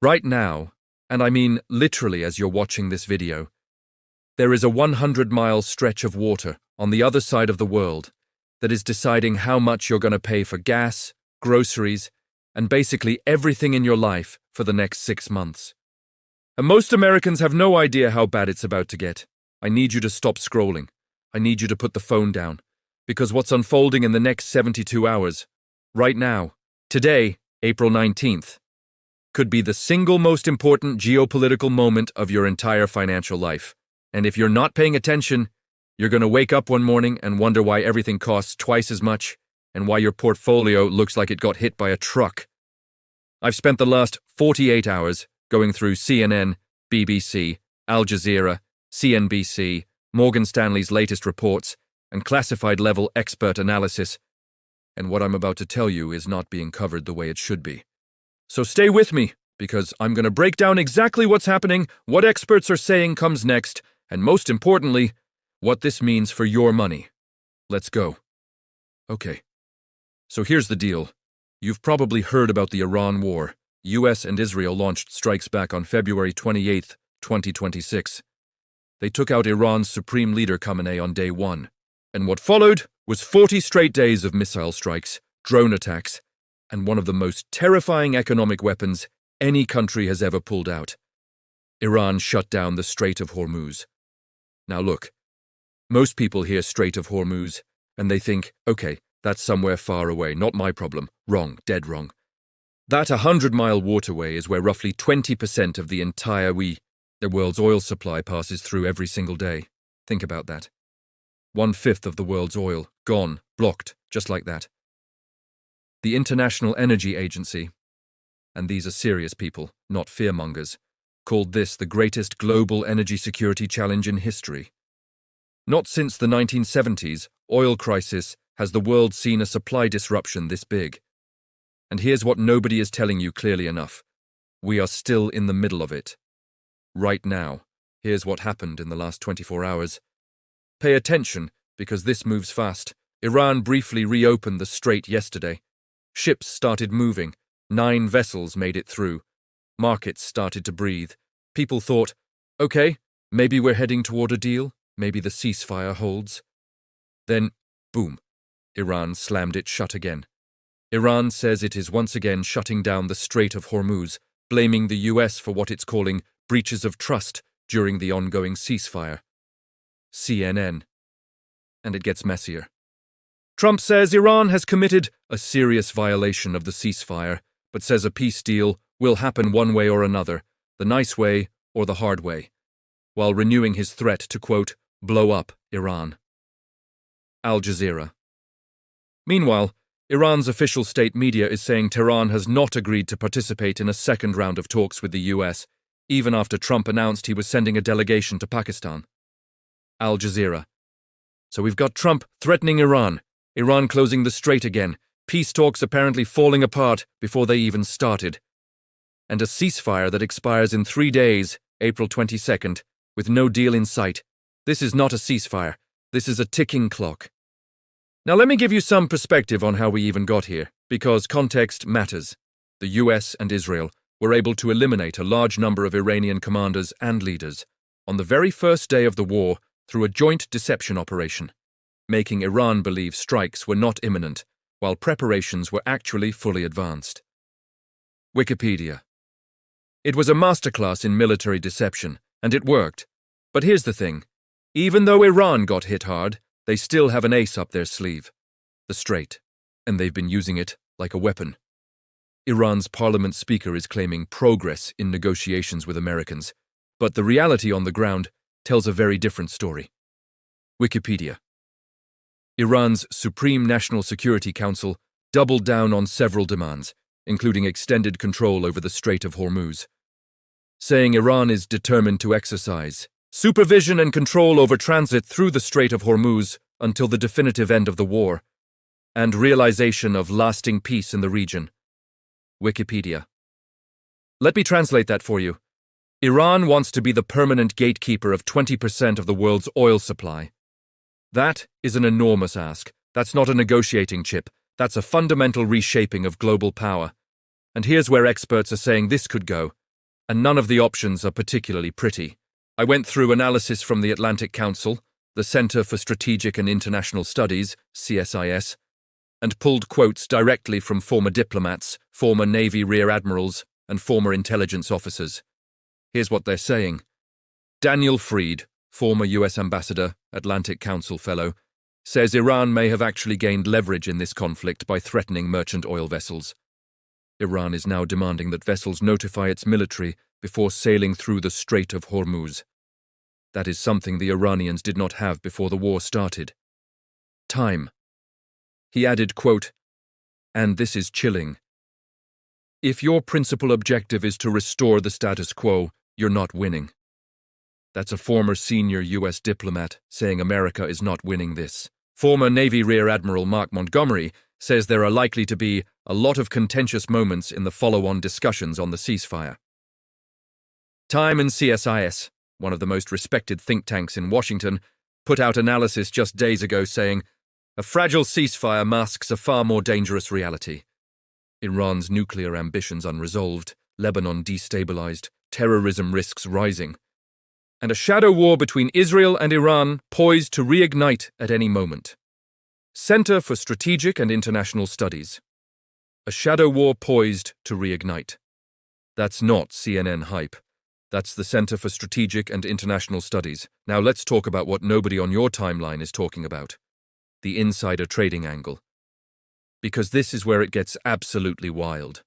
Right now, and I mean literally as you're watching this video, there is a 100-mile stretch of water on the other side of the world that is deciding how much you're going to pay for gas, groceries, and basically everything in your life for the next 6 months. And most Americans have no idea how bad it's about to get. I need you to stop scrolling. I need you to put the phone down. Because what's unfolding in the next 72 hours, right now, today, April 19th, could be the single most important geopolitical moment of your entire financial life. And if you're not paying attention, you're going to wake up one morning and wonder why everything costs twice as much and why your portfolio looks like it got hit by a truck. I've spent the last 48 hours going through CNN, BBC, Al Jazeera, CNBC, Morgan Stanley's latest reports, and classified-level expert analysis, and what I'm about to tell you is not being covered the way it should be. So stay with me, because I'm going to break down exactly what's happening, what experts are saying comes next, and most importantly, what this means for your money. Let's go. Okay. So here's the deal. You've probably heard about the Iran war. US and Israel launched strikes back on February 28, 2026. They took out Iran's supreme leader Khamenei on day one. And what followed was 40 straight days of missile strikes, drone attacks, and one of the most terrifying economic weapons any country has ever pulled out. Iran shut down the Strait of Hormuz. Now look, most people hear Strait of Hormuz, and they think, okay, that's somewhere far away, not my problem. Wrong, dead wrong. That 100-mile waterway is where roughly 20% of the entire the world's oil supply passes through every single day. Think about that. 1/5 of the world's oil, gone, blocked, just like that. The International Energy Agency, and these are serious people, not fearmongers, called this the greatest global energy security challenge in history. Not since the 1970s oil crisis has the world seen a supply disruption this big. And here's what nobody is telling you clearly enough. We are still in the middle of it. Right now, here's what happened in the last 24 hours. Pay attention, because this moves fast. Iran briefly reopened the strait yesterday. Ships started moving. 9 vessels made it through. Markets started to breathe. People thought, okay, maybe we're heading toward a deal. Maybe the ceasefire holds. Then, boom, Iran slammed it shut again. Iran says it is once again shutting down the Strait of Hormuz, blaming the US for what it's calling breaches of trust during the ongoing ceasefire. CNN. And it gets messier. Trump says Iran has committed a serious violation of the ceasefire, but says a peace deal will happen one way or another, the nice way or the hard way, while renewing his threat to, quote, blow up Iran. Al Jazeera. Meanwhile, Iran's official state media is saying Tehran has not agreed to participate in a second round of talks with the US, even after Trump announced he was sending a delegation to Pakistan. Al Jazeera. So we've got Trump threatening Iran closing the strait again, peace talks apparently falling apart before they even started, and a ceasefire that expires in 3 days, April 22nd, with no deal in sight. This is not a ceasefire. This is a ticking clock. Now let me give you some perspective on how we even got here, because context matters. The US and Israel were able to eliminate a large number of Iranian commanders and leaders on the very first day of the war through a joint deception operation, making Iran believe strikes were not imminent, while preparations were actually fully advanced. Wikipedia. It was a masterclass in military deception, and it worked. But here's the thing. Even though Iran got hit hard, they still have an ace up their sleeve. The Strait. And they've been using it like a weapon. Iran's parliament speaker is claiming progress in negotiations with Americans, but the reality on the ground tells a very different story. Wikipedia. Iran's Supreme National Security Council doubled down on several demands, including extended control over the Strait of Hormuz, saying Iran is determined to exercise supervision and control over transit through the Strait of Hormuz until the definitive end of the war, and realization of lasting peace in the region. Wikipedia. Let me translate that for you. Iran wants to be the permanent gatekeeper of 20% of the world's oil supply. That is an enormous ask. That's not a negotiating chip. That's a fundamental reshaping of global power. And here's where experts are saying this could go. And none of the options are particularly pretty. I went through analysis from the Atlantic Council, the Center for Strategic and International Studies, CSIS, and pulled quotes directly from former diplomats, former Navy rear admirals, and former intelligence officers. Here's what they're saying. Daniel Freed, former US ambassador, Atlantic Council fellow, says Iran may have actually gained leverage in this conflict by threatening merchant oil vessels. Iran is now demanding that vessels notify its military before sailing through the Strait of Hormuz. That is something the Iranians did not have before the war started. Time. He added, quote, and this is chilling. If your principal objective is to restore the status quo, you're not winning. That's a former senior U.S. diplomat saying America is not winning this. Former Navy Rear Admiral Mark Montgomery says there are likely to be a lot of contentious moments in the follow-on discussions on the ceasefire. Time and CSIS, one of the most respected think tanks in Washington, put out analysis just days ago saying, a fragile ceasefire masks a far more dangerous reality. Iran's nuclear ambitions unresolved, Lebanon destabilized, terrorism risks rising, and a shadow war between Israel and Iran poised to reignite at any moment. Center for Strategic and International Studies. A shadow war poised to reignite. That's not CNN hype. That's the Center for Strategic and International Studies. Now let's talk about what nobody on your timeline is talking about. The insider trading angle. Because this is where it gets absolutely wild.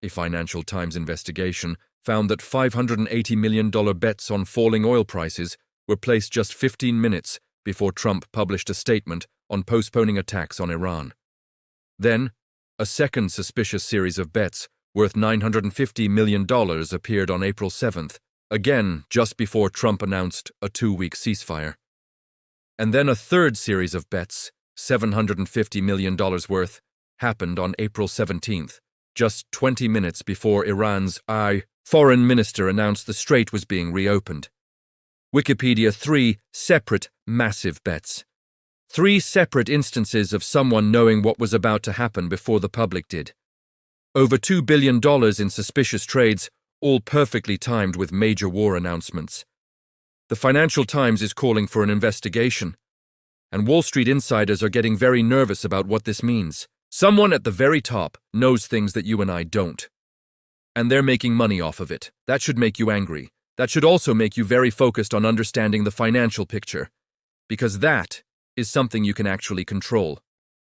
A Financial Times investigation found that $580 million bets on falling oil prices were placed just 15 minutes before Trump published a statement on postponing attacks on Iran. Then, a second suspicious series of bets worth $950 million appeared on April 7th, again just before Trump announced a 2-week ceasefire. And then a third series of bets, $750 million worth, happened on April 17th, just 20 minutes before Iran's foreign minister announced the strait was being reopened. Wikipedia 3 separate massive bets. 3 separate instances of someone knowing what was about to happen before the public did. Over $2 billion in suspicious trades, all perfectly timed with major war announcements. The Financial Times is calling for an investigation, and Wall Street insiders are getting very nervous about what this means. Someone at the very top knows things that you and I don't. And they're making money off of it. That should make you angry. That should also make you very focused on understanding the financial picture, because that is something you can actually control.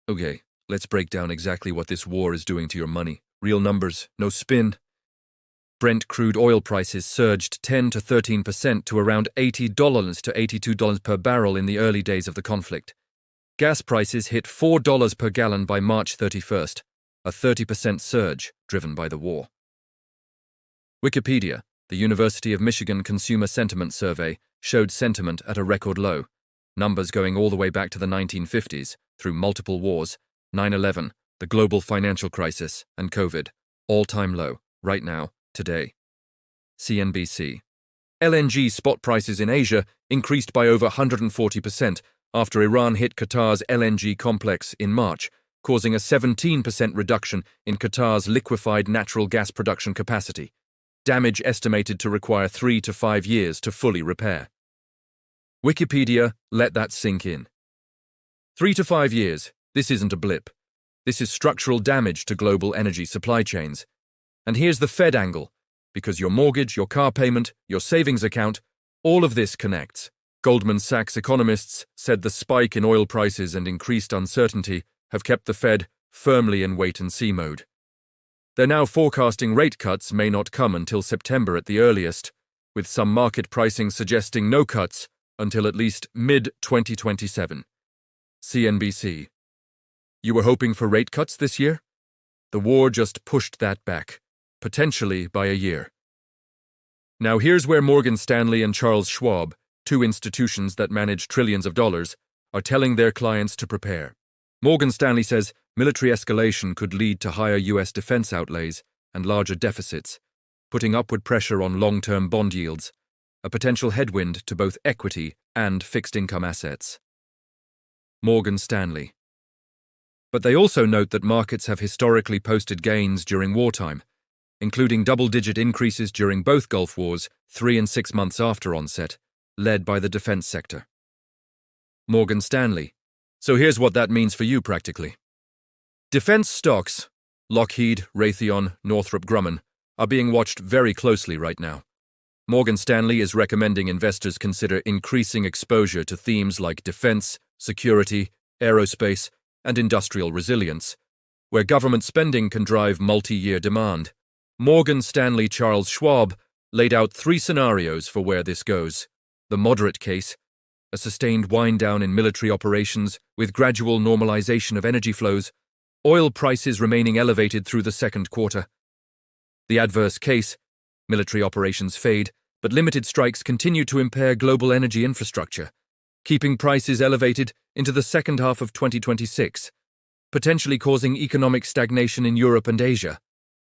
Okay, let's break down exactly what this war is doing to your money. Real numbers, no spin. Brent crude oil prices surged 10 to 13% to around $80 to $82 per barrel in the early days of the conflict. Gas prices hit $4 per gallon by March 31st, a 30% surge driven by the war. Wikipedia, the University of Michigan Consumer Sentiment Survey, showed sentiment at a record low, numbers going all the way back to the 1950s, through multiple wars, 9/11, the global financial crisis, and COVID, all-time low, right now, today. CNBC. LNG spot prices in Asia increased by over 140% after Iran hit Qatar's LNG complex in March, causing a 17% reduction in Qatar's liquefied natural gas production capacity, damage estimated to require 3 to 5 years to fully repair. Wikipedia, let that sink in. 3 to 5 years, this isn't a blip. This is structural damage to global energy supply chains. And here's the Fed angle, because your mortgage, your car payment, your savings account, all of this connects. Goldman Sachs economists said the spike in oil prices and increased uncertainty have kept the Fed firmly in wait-and-see mode. They're now forecasting rate cuts may not come until September at the earliest, with some market pricing suggesting no cuts until at least mid-2027. CNBC. You were hoping for rate cuts this year? The war just pushed that back, potentially by a year. Now here's where Morgan Stanley and Charles Schwab, 2 institutions that manage trillions of dollars, are telling their clients to prepare. Morgan Stanley says military escalation could lead to higher U.S. defense outlays and larger deficits, putting upward pressure on long-term bond yields, a potential headwind to both equity and fixed-income assets. Morgan Stanley. But they also note that markets have historically posted gains during wartime, including double-digit increases during both Gulf Wars 3 and 6 months after onset, led by the defense sector. Morgan Stanley. So here's what that means for you practically. Defense stocks, Lockheed, Raytheon, Northrop Grumman, are being watched very closely right now. Morgan Stanley is recommending investors consider increasing exposure to themes like defense, security, aerospace, and industrial resilience, where government spending can drive multi-year demand. Morgan Stanley Charles Schwab laid out 3 scenarios for where this goes. The moderate case, a sustained wind-down in military operations with gradual normalization of energy flows, oil prices remaining elevated through the second quarter. The adverse case, military operations fade, but limited strikes continue to impair global energy infrastructure, keeping prices elevated into the second half of 2026, potentially causing economic stagnation in Europe and Asia.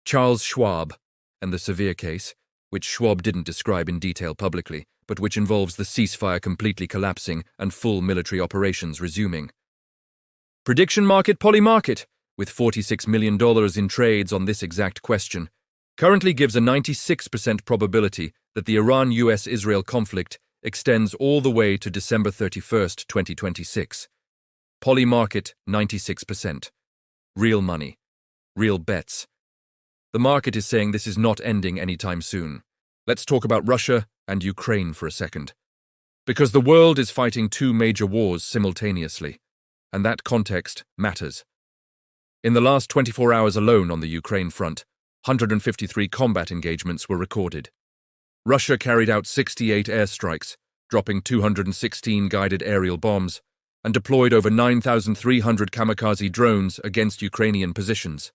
Charles Schwab, and the severe case, which Schwab didn't describe in detail publicly, but which involves the ceasefire completely collapsing and full military operations resuming. Prediction market Polymarket, with $46 million in trades on this exact question, currently gives a 96% probability that the Iran-US-Israel conflict extends all the way to December 31st, 2026. Polymarket, 96%. Real money. Real bets. The market is saying this is not ending anytime soon. Let's talk about Russia and Ukraine for a second. Because the world is fighting 2 major wars simultaneously, and that context matters. In the last 24 hours alone on the Ukraine front, 153 combat engagements were recorded. Russia carried out 68 airstrikes, dropping 216 guided aerial bombs, and deployed over 9,300 kamikaze drones against Ukrainian positions.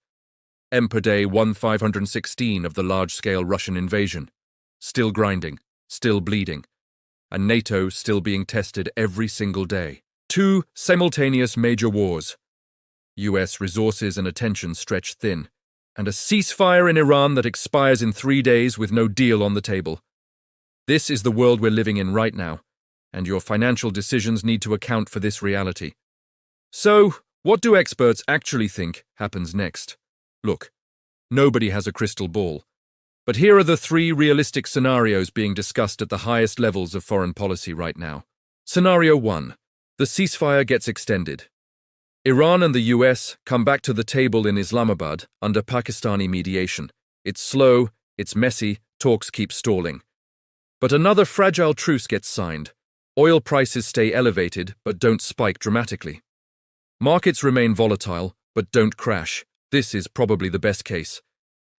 Per day won 516 of the large-scale Russian invasion. Still grinding, still bleeding, and NATO still being tested every single day. 2 simultaneous major wars. US resources and attention stretched thin, and a ceasefire in Iran that expires in 3 days with no deal on the table. This is the world we're living in right now, and your financial decisions need to account for this reality. So, what do experts actually think happens next? Look, nobody has a crystal ball, but here are the 3 realistic scenarios being discussed at the highest levels of foreign policy right now. Scenario 1. The ceasefire gets extended. Iran and the US come back to the table in Islamabad under Pakistani mediation. It's slow, it's messy, talks keep stalling. But another fragile truce gets signed. Oil prices stay elevated but don't spike dramatically. Markets remain volatile but don't crash. This is probably the best case.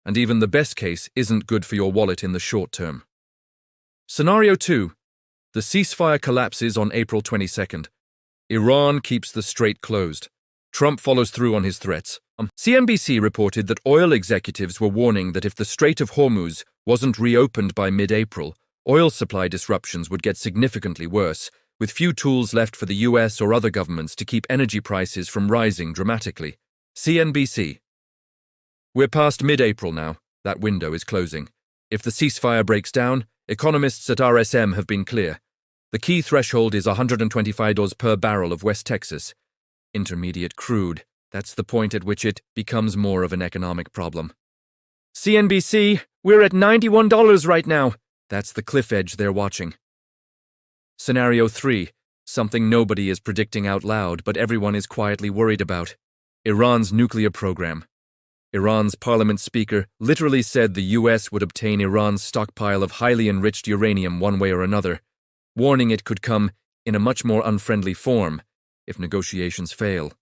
And even the best case isn't good for your wallet in the short term. Scenario 2. The ceasefire collapses on April 22nd. Iran keeps the strait closed. Trump follows through on his threats. CNBC reported that oil executives were warning that if the Strait of Hormuz wasn't reopened by mid-April, oil supply disruptions would get significantly worse, with few tools left for the US or other governments to keep energy prices from rising dramatically. CNBC. We're past mid-April now. That window is closing. If the ceasefire breaks down, economists at RSM have been clear. The key threshold is $125 per barrel of West Texas. Intermediate crude. That's the point at which it becomes more of an economic problem. CNBC, we're at $91 right now. That's the cliff edge they're watching. Scenario 3. Something nobody is predicting out loud, but everyone is quietly worried about. Iran's nuclear program. Iran's parliament speaker literally said the US would obtain Iran's stockpile of highly enriched uranium one way or another, warning it could come in a much more unfriendly form if negotiations fail.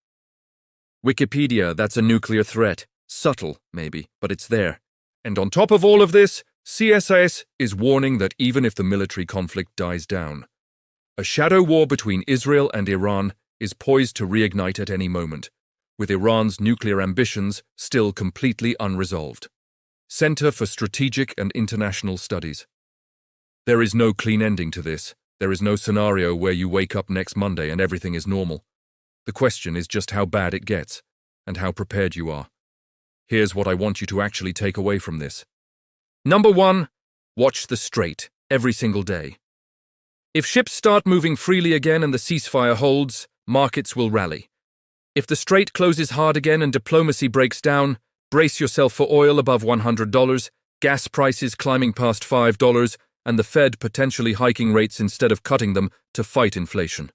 Wikipedia, that's a nuclear threat. Subtle, maybe, but it's there. And on top of all of this, CSIS is warning that even if the military conflict dies down, a shadow war between Israel and Iran is poised to reignite at any moment, with Iran's nuclear ambitions still completely unresolved. Center for Strategic and International Studies. There is no clean ending to this. There is no scenario where you wake up next Monday and everything is normal. The question is just how bad it gets, and how prepared you are. Here's what I want you to actually take away from this. Number 1, watch the strait every single day. If ships start moving freely again and the ceasefire holds, markets will rally. If the strait closes hard again and diplomacy breaks down, Brace yourself for oil above $100, gas prices climbing past $5, and the Fed potentially hiking rates instead of cutting them to fight inflation.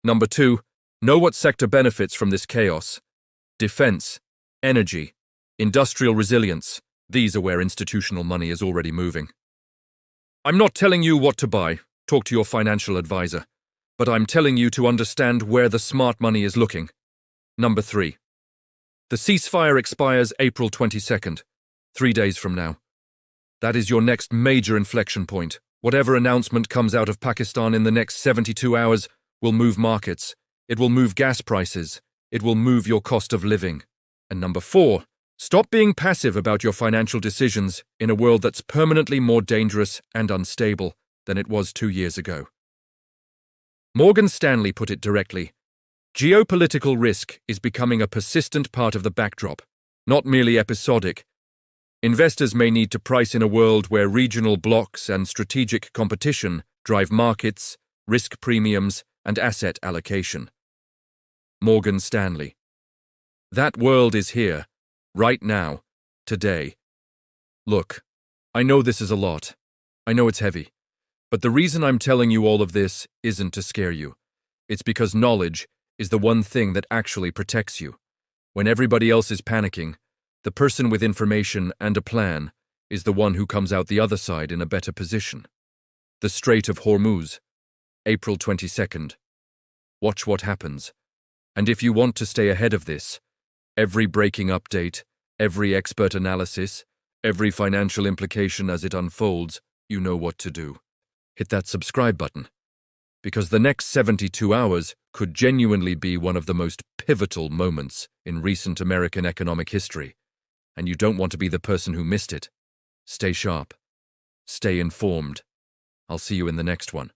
Number 2, know what sector benefits from this chaos. Defense, energy, industrial resilience. These are where institutional money is already moving. I'm not telling you what to buy, talk to your financial advisor, but I'm telling you to understand where the smart money is looking. Number 3. The ceasefire expires April 22nd, 3 days from now. That is your next major inflection point. Whatever announcement comes out of Pakistan in the next 72 hours will move markets. It will move gas prices. It will move your cost of living. And number 4, stop being passive about your financial decisions in a world that's permanently more dangerous and unstable than it was 2 years ago. Morgan Stanley put it directly. Geopolitical risk is becoming a persistent part of the backdrop, not merely episodic. Investors may need to price in a world where regional blocs and strategic competition drive markets, risk premiums, and asset allocation. Morgan Stanley. That world is here, right now, today. Look, I know this is a lot. I know it's heavy. But the reason I'm telling you all of this isn't to scare you. It's because knowledge is the one thing that actually protects you. When everybody else is panicking, the person with information and a plan is the one who comes out the other side in a better position. The Strait of Hormuz, April 22nd. Watch what happens. And if you want to stay ahead of this, every breaking update, every expert analysis, every financial implication as it unfolds, you know what to do. Hit that subscribe button, because the next 72 hours could genuinely be one of the most pivotal moments in recent American economic history, and you don't want to be the person who missed it. Stay sharp. Stay informed. I'll see you in the next one.